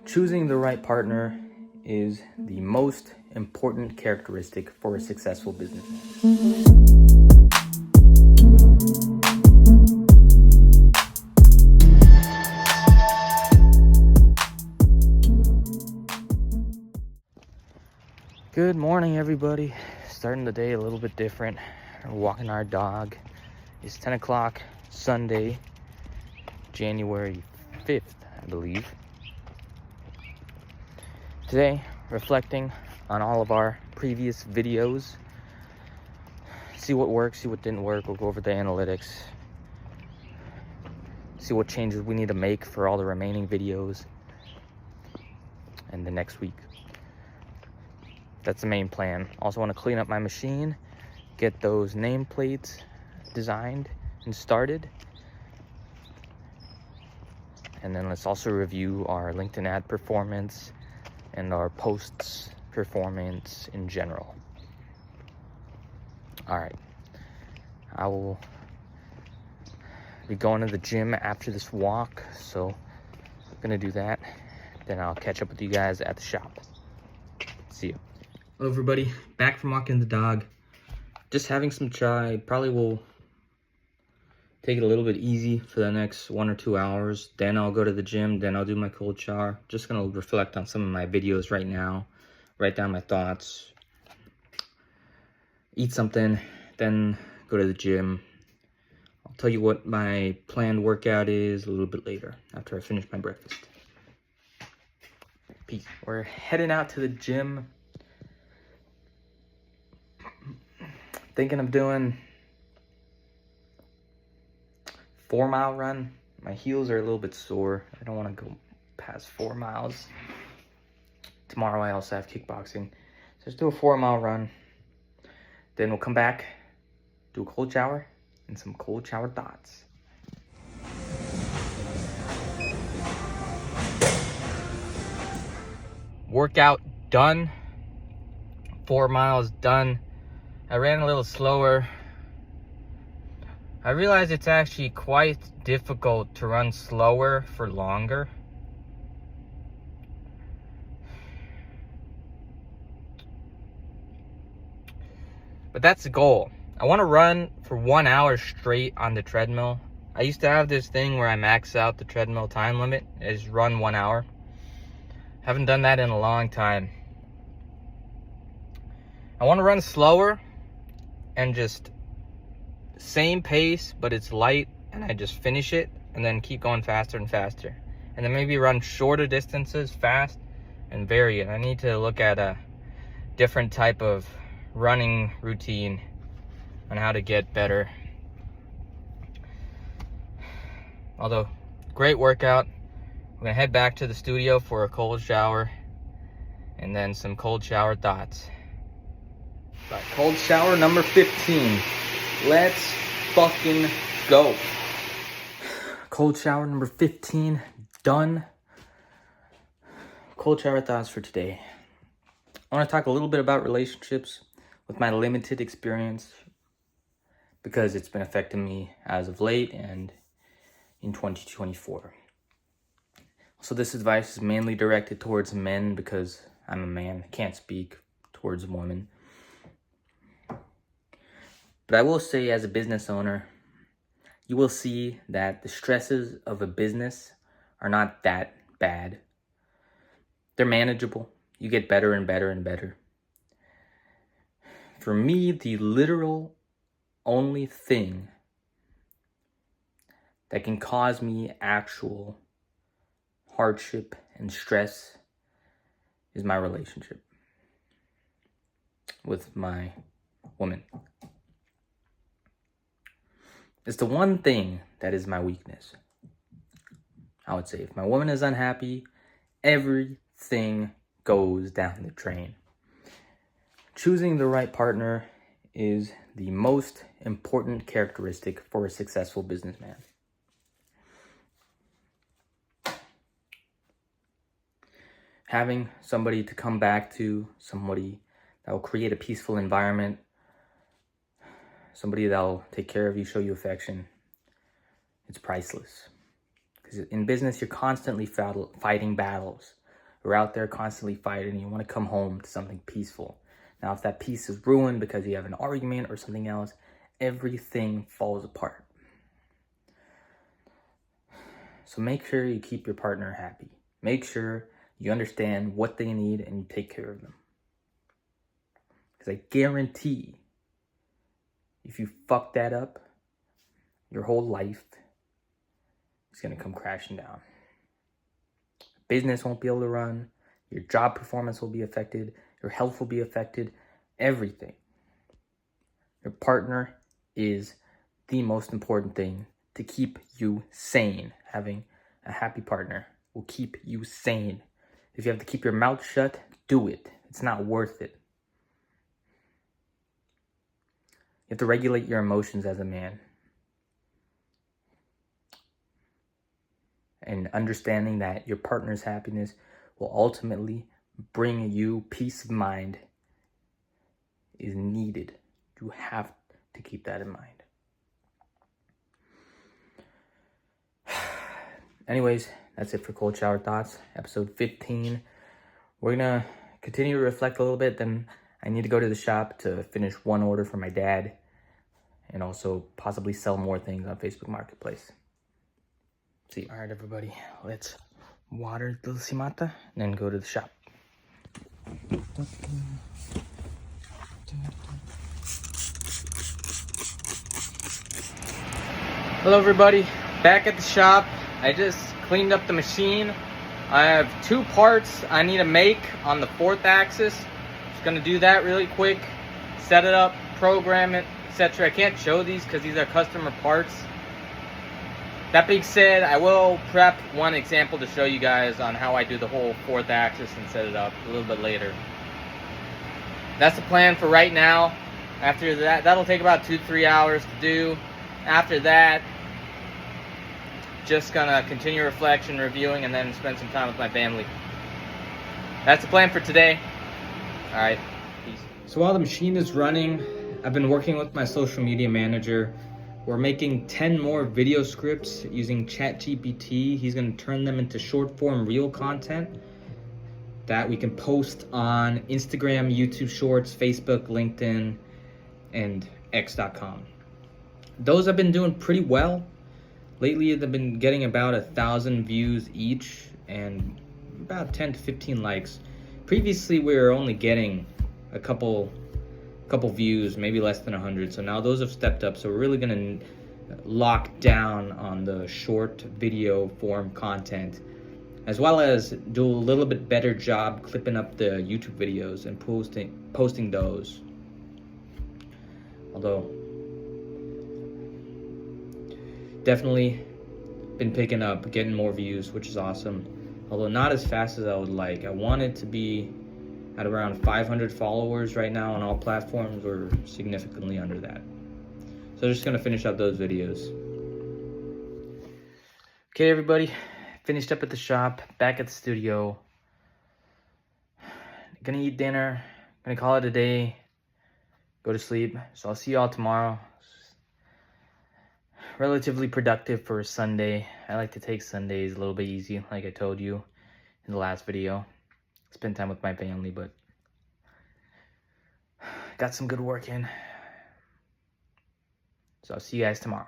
Choosing the right partner is the most important characteristic for a successful businessman. Good morning, everybody. Starting the day a little bit different. We're walking our dog. It's 10 o'clock Sunday, January 5th, I believe. Today, reflecting on all of our previous videos. See what worked, see what didn't work. We'll go over the analytics. See what changes we need to make for all the remaining videos. And the next week. That's the main plan. Also want to clean up my machine, get those nameplates designed and started. And then let's also review our LinkedIn ad performance and our posts performance in general. All right, I will be going to the gym after this walk, so I'm gonna do that. Then I'll catch up with you guys at the shop. See you. Hello everybody, back from walking the dog. Just having some chai. Probably will take it a little bit easy for the next 1 or 2 hours. Then I'll go to the gym, then I'll do my cold shower. Just gonna reflect on some of my videos right now, write down my thoughts, eat something, then go to the gym. I'll tell you what my planned workout is a little bit later after I finish my breakfast. Peace. We're heading out to the gym. Thinking of doing 4-mile run. My heels are a little bit sore. I don't want to go past 4 miles. Tomorrow I also have kickboxing. So let's do a 4-mile run. Then we'll come back, do a cold shower, and some cold shower thoughts. Workout done. 4 miles done. I ran a little slower. I realized it's actually quite difficult to run slower for longer. But that's the goal. I want to run for 1 hour straight on the treadmill. I used to have this thing where I max out the treadmill time limit, is run 1 hour. Haven't done that in a long time. I want to run slower and just same pace, but it's light, and I just finish it and then keep going faster and faster. And then maybe run shorter distances fast and vary it. I need to look at a different type of running routine on how to get better. Although, great workout. I'm gonna head back to the studio for a cold shower and then some cold shower thoughts. Right, cold shower number 15. Let's fucking go. Cold shower number 15 done. Cold shower thoughts for today. I want to talk a little bit about relationships with my limited experience because it's been affecting me as of late and in 2024. So this advice is mainly directed towards men because I'm a man. I can't speak towards women. But I will say, as a business owner, you will see that the stresses of a business are not that bad. They're manageable. You get better and better and better. For me, the literal only thing that can cause me actual hardship and stress is my relationship with my woman. It's the one thing that is my weakness. I would say if my woman is unhappy, everything goes down the drain. Choosing the right partner is the most important characteristic for a successful businessman. Having somebody to come back to, somebody that will create a peaceful environment, somebody that'll take care of you, show you affection, it's priceless. Because in business, you're constantly fighting battles you're out there constantly fighting and you want to come home to something peaceful. Now, if that peace is ruined because you have an argument or something else, everything falls apart. So make sure you keep your partner happy. Make sure you understand what they need and you take care of them. Because I guarantee if you fuck that up, your whole life is going to come crashing down. Business won't be able to run. Your job performance will be affected. Your health will be affected. Everything. Your partner is the most important thing to keep you sane. Having a happy partner will keep you sane. If you have to keep your mouth shut, do it. It's not worth it. You have to regulate your emotions as a man. And understanding that your partner's happiness will ultimately bring you peace of mind is needed. You have to keep that in mind. Anyways, that's it for Cold Shower Thoughts, episode 15. We're going to continue to reflect a little bit. Then I need to go to the shop to finish one order for my dad and also possibly sell more things on Facebook Marketplace. See, all right, everybody, let's water the Simata and then go to the shop. Hello, everybody, back at the shop. I just cleaned up the machine. I have 2 parts I need to make on the 4th axis. Just gonna do that really quick, set it up, program it, etc. I can't show these because these are customer parts. That being said, I will prep one example to show you guys on how I do the whole 4th axis and set it up a little bit later. That's the plan for right now. After that, that'll take about 2-3 hours to do. After that, just gonna continue reflection, reviewing, and then spend some time with my family. That's the plan for today. All right, peace. So while the machine is running, I've been working with my social media manager. We're making 10 more video scripts using ChatGPT. He's gonna turn them into short form reel content that we can post on Instagram, YouTube Shorts, Facebook, LinkedIn, and X.com. Those have been doing pretty well. Lately, they've been getting about 1,000 views each and about 10 to 15 likes. Previously, we were only getting a couple views, maybe less than 100. So now those have stepped up. So we're really gonna lock down on the short video form content, as well as do a little bit better job clipping up the YouTube videos and posting those. Although, definitely been picking up, getting more views, which is awesome. Although not as fast as I would like. I wanted to be at around 500 followers right now on all platforms. We're significantly under that. So just gonna finish up those videos. Okay, everybody, finished up at the shop, back at the studio. Gonna eat dinner, gonna call it a day, go to sleep. So I'll see y'all tomorrow. Relatively productive for a Sunday. I like to take Sundays a little bit easy, like I told you in the last video. Spend time with my family, but got some good work in. So I'll see you guys tomorrow.